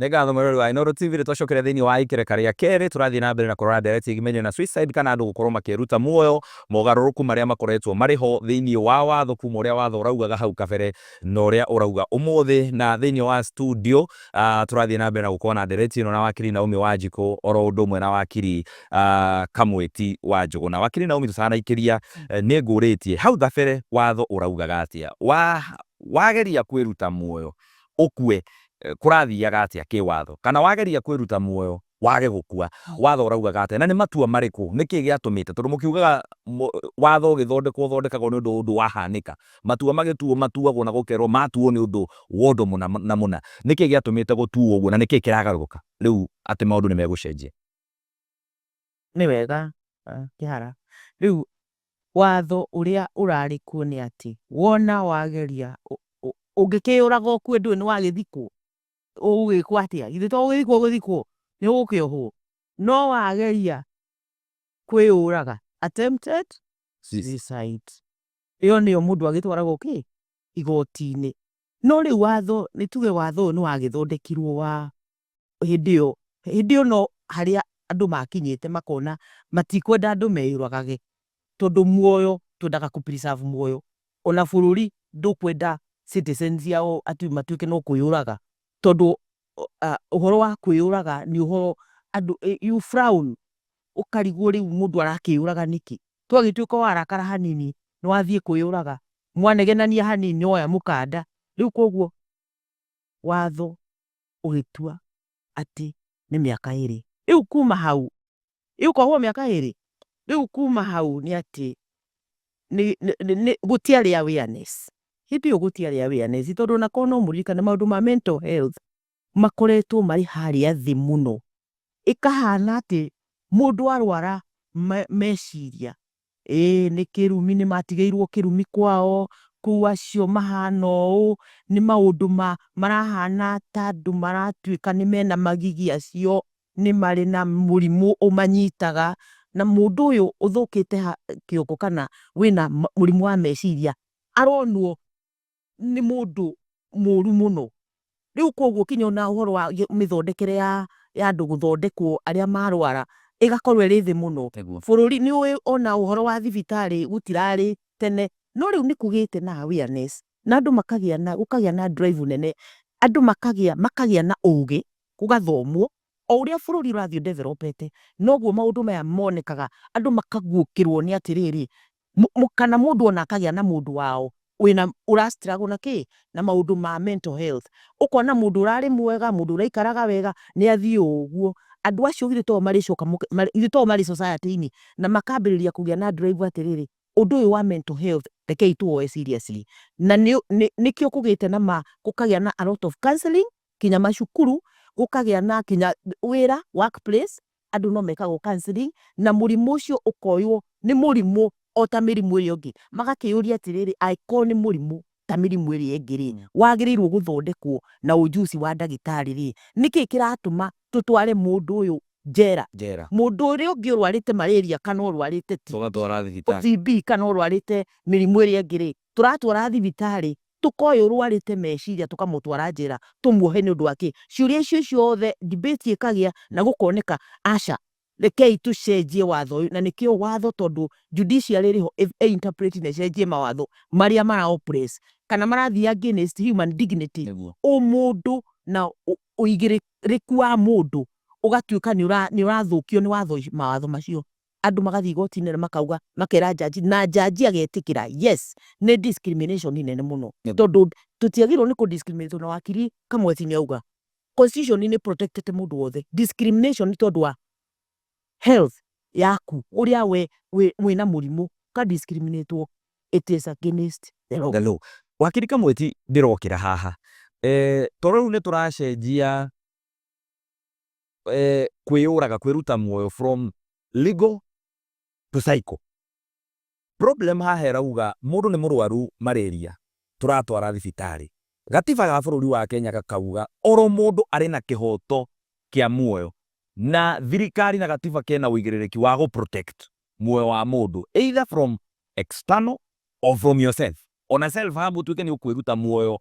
Nĩngatho mũrori wa Inooro TV twacokera thĩinĩ wa ikereka rĩa kerĩ tũrathiĩ na mbere na kũrora ndereti igimenyo na suicide kana andũ gũkorwo makĩruta muoyo mogarũrũku marĩa makoretwo marĩ ho thĩinĩ wa watho kuma ũrĩa watho ũraugaga hau kabere na ũrĩa ũrauga ũmũthĩ na thĩinĩ wa studio tũrathiĩ na mbere na gũkorwo na ndereti ĩno na wakiri Naomi Wanjikũ oro ũndũ ũmwe na wakiri Kamwĩti wa Njũgũ na wakiri Naomi tũtanaikĩria nĩ ngũrĩtie hau kabere watho ũraugaga atĩa wageria kwĩruta muoyo ũkue kũrathiaga atĩa kĩwatho kana wageria kwĩruta muoyo wage gũkua watho ũraugaga atĩa na nĩ matua marĩkũ nĩkĩ gĩatũmĩte tondũ mũkiugaga watho ũgĩthondekagwo nĩ ũndũ wahanĩka matua magĩtuo matuagwo na gũkerwo matuo nĩ ũndũ wa ũndũ mũna mũna nĩkĩ gĩatũmĩte gũtuo ũguo na nĩkĩ kĩragarũrũka rĩu atĩ maũndũ nĩ megũcenjia nĩ wega kĩhara rĩu watho ũrĩa ũrarĩ kuo nĩ atĩ wona wageria ũngĩkĩyũraga ũkue ndũĩ nĩ wagĩthikwo ũgwĩkwo atĩa githĩ to gũthikwo nĩ ũgũkĩohwo no wageria kwĩyũraga attempted suicide ĩyo nĩyo mũndũ agĩtwaragwo igoti-inĩ no rĩu watho nĩ tuge watho ũyũ nĩ wagĩthondekirwo wa hĩndĩ ĩyo no harĩa andũ makinyĩte makona matikwenda andũ meyũragage tondũ muoyo twendaga preserve muoyo ona bũrũri ndũkwenda citizens yao matuĩke no kwĩyũraga tondũ ũhoro wa kwĩyũraga nĩ ũhoro andũ you frown ũkarigwo rĩu mũndũ arakĩyũraga nĩkĩ twagĩtuĩka warakara hanini nĩ wathiĩ kwĩyũraga mwanegenania hanini oya mũkanda rĩu koguo watho ũgĩtua atĩ nĩ mĩaka 2 rĩu kuma hau koguo mĩaka 2 rĩu kuma hau nĩ atĩ gũtiarĩ awareness hĩndĩ ĩyo gũtiarĩ awareness tondũ nakorwo no mũririkane maũndũ ma mental health makoretwo marĩ harĩa thĩ mũno ĩkahana atĩ mũndũ arwara meciria nĩ kĩrumi nĩ matigĩirwo kĩrumi kwao kũu acio mahana ũũ nĩ maũndũ marahana ta andũ maratuĩka nĩ mena magigi acio nĩ marĩ na mũrimũ ũmanyitaga na mũndũ ũyũ ũthũkĩte kĩongo kana wĩna mũrimũ wa meciria aronwo nĩ mũndũ mũru mũno rĩu koguo kinya na ũhoro wa mĩthondekere ya andũ gũthondekwo arĩa marwara ĩgakorwo ĩrĩ thĩ mũno bũrũri nĩ ũĩ ona ũhoro wa thibitarĩ gũtirarĩ tene no rĩu nĩ kũgĩte na awareness na andũ gũkagĩa na drive nene andũ makagĩa na ũgĩ gũgathomwo o ũrĩa bũrũri ũrathiĩ developete noguo maũndũ maya monekaga andũ makaguũkĩrwo nĩ atĩrĩrĩ kana mũndũ ona akagĩa na mũndũ wao wĩna ũrastruggle na maũndũ ma mental health ũkona mũndũ ũrarĩ mwega mũndũ ũraikaraga wega nĩ athiĩ ũguo andũ acio githĩ to marĩ society-inĩ na makambĩrĩria kũgĩa na drive atĩrĩrĩ ũndũ ũyũ wa mental health rekei tuoe seriously na nĩkĩo kũgĩte na gũkagĩa na a lot of counseling kinya macukuru gũkagĩa na kinya wĩra workplace andũ no mekagwo counseling na mũrimũ ũcio ũkoywo nĩ mũrimũ o ta mĩrimũ ĩrĩa ĩngĩ magakĩyũria atĩrĩrĩ angĩkorwo nĩ mũrimũ ta mĩrimũ ĩrĩa ĩngĩ wagĩrĩirwo gũthondekwo na ũjuci wa ndagĩtarĩ nĩkĩ kĩratũma tũtware mũndũ ũyũ njera mũndũ ũrĩa ũngĩ ũrwarĩte malaria kana ũrwarĩte TB kana ũrwarĩte mĩrimũ ĩrĩa ĩngĩ tũratwara thibitarĩ tũkoya ũrwarĩte meciria tũkamũtwara njera tũmuohe nĩ ũndũ wake ciũria icio ciothe debate ĩkagĩa na gũkoneka aca rekei tũcenjie watho na nĩkĩo watho tondũ judiciary rĩho interpret na cenjie mawatho marĩa mara oppress kana marathiĩ against human dignity mũndũ na ũigĩrĩrĩku wa mũndũ ũgatuĩka nĩ ũrathũkio nĩ mawatho macio andũ magathiĩ igoti-inĩ na makauga makera jaji na jaji agetĩkĩra yes nĩ discrimination nene mũno tondũ tũtiagĩrĩirwo nĩ discriminate na wakiri Kamwĩti nĩ auga constitution nĩ protected mũndũ wothe discrimination nĩ tondũ wa health yaku ũrĩa wĩna mũrimũ ka discriminate it is against the law. Wakiri Kamwĩti ndĩrokĩra haha tondũ rĩu nĩ tũracenjia kwĩyũraga kwĩruta muoyo from legal to psycho problem haha ĩrauga mũndũ nĩ mũrwaru malaria tũratwara thibitarĩ gatiba ga bũrũri wa Kenya gakauga oro mũndũ arĩ na kĩhoto kĩa muoyo na thirikari na gatiba kena ũigĩrĩrĩki wa protect muoyo wa mũndũ either from external or from yourself ona self harm tuike ni ukwiruta muoyo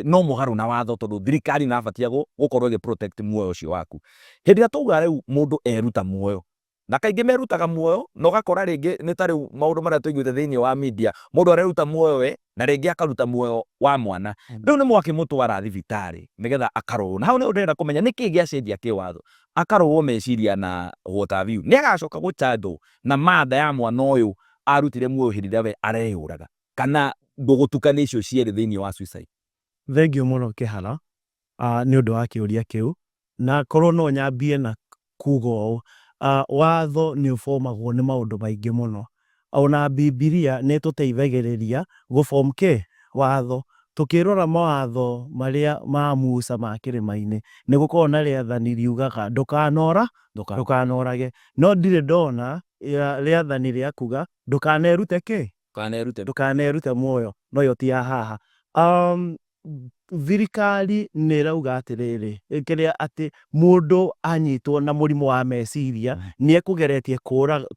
no mugaru na watho tondu thirikari na abatia gukorwo igi protect muoyo ucio waku. Hindi atuga riu mundu eruta muoyo na kaingi merutaga muoyo no gakora ringi ni ta riu maundu maria tuiguite thiini wa media mundu areruta muoyo we na ringi akaruta muoyo wa mwana riu ni mwakimutwara thibitari nigetha akarorwo na hau ni urenda kumenya niki giacenjia kiwatho akarorwo meciria na water view ni agacoka guchandwo na matha ya mwana uyu arutire muoyo hindi ria we areyuraga kana ndugutukania icio cieri thiini wa suicide. Thengio muno Kihara ni undu wa kiuria kiu na korwo no nyambie na kuga ũũ watho ni ũbomagwo nĩ maũndũ maingĩ mũno ona Bibilia nĩ tũteithagĩrĩria gũbom watho tukirora mawatho maria ma Musa ma kĩrĩma-inĩ nĩ gũkorwo na rĩathani riugaga ndũkanorage no ndirĩ ndona rĩathani rĩa kuga ndũkanerute ndũkanerute muoyo no yo ti ya haha. Thirikari nĩ ĩrauga atĩrĩrĩ kĩrĩa atĩ mũndũ anyitwo na mũrimũ wa meciria nĩ ekũgeretie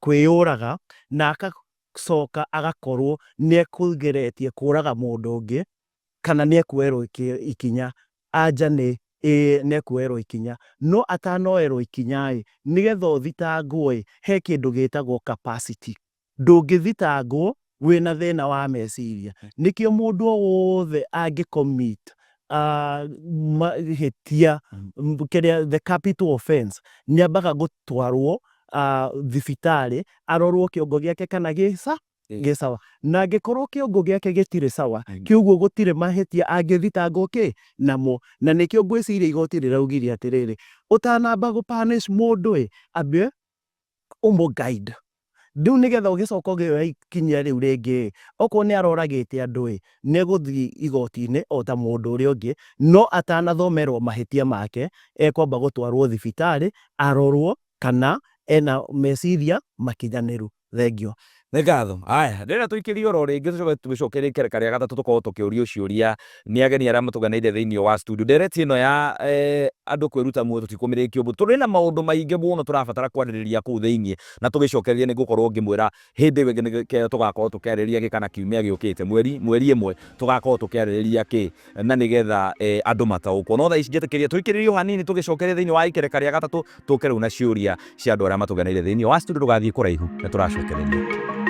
kwĩyũraga na agacoka agakorwo nĩ ekũgeretie kũraga mũndũ ũngĩ kana nĩ ekuoerwo ikinya. Anja nĩ nĩ ekuoerwo ikinya no atanoerwo ikinya nigetha ũthitangwo he kĩndũ gĩtagwo capacity. Ndũngĩthitangwo wĩna thĩna wa meciria nĩkĩo mũndũ wothe angĩ-commit mahĩtia kĩrĩa the capital offense nĩ ambaga gũtwarwo thibitarĩ arorwo kĩongo gĩake kana gĩ sawa na angĩkorwo kĩongo gĩake gĩtirĩ sawa kĩoguo gũtirĩ mahĩtia angĩthitangwo namo na nĩkĩo ngwĩciria igoti rĩraugire atĩrĩrĩ ũtanamba gũ-punish mũndũ ambe ũmũ-guide riu nigetha ũgĩcoka ũgĩoya ikinya riu rĩngĩ okorwo nĩ aroragĩte andũ nĩ egũthiĩ igoti-inĩ o ta mũndũ ũrĩa ũngĩ no atanathomerwo mahĩtia make ekwamba gũtwarwo thibitarĩ arorwo kana ena meciria makinyanĩru. Thengio. Nĩ ngatho. Aya rĩrĩa tũikĩrie oro rĩngĩ tũcokerie ikereka rĩa gatatũ tũkorwo tũkĩũria ciũria nĩ ageni arĩa matũganĩire thĩinĩ wa studio. Ndereti ĩno ya andũ kwĩruta muoyo tũtikũmĩrĩkia ũguo tũrĩ na maũndũ maingĩ mũno tũrabatara kwarĩrĩria kũu thĩinĩ na tũgĩcokereria nĩ ngũkorwo ngĩmwĩra hĩndĩ ĩngĩ tũgakorwo tũkĩarĩrĩria kĩ kana kiumia gĩũkĩte mweri ĩmwe tũgakorwo tũkĩarĩrĩria kĩ na nĩgetha andũ mataũkwo no thaa ici njĩtĩkĩria tũikĩrĩrie o hanini tũgĩcokeria thĩinĩ wa ikereka rĩa gatatũ tũke rĩu na ciũria cia andũ arĩa matũganĩire thĩinĩ wa studio. Ndũgathiĩ kũraihu nĩ tũracokereria.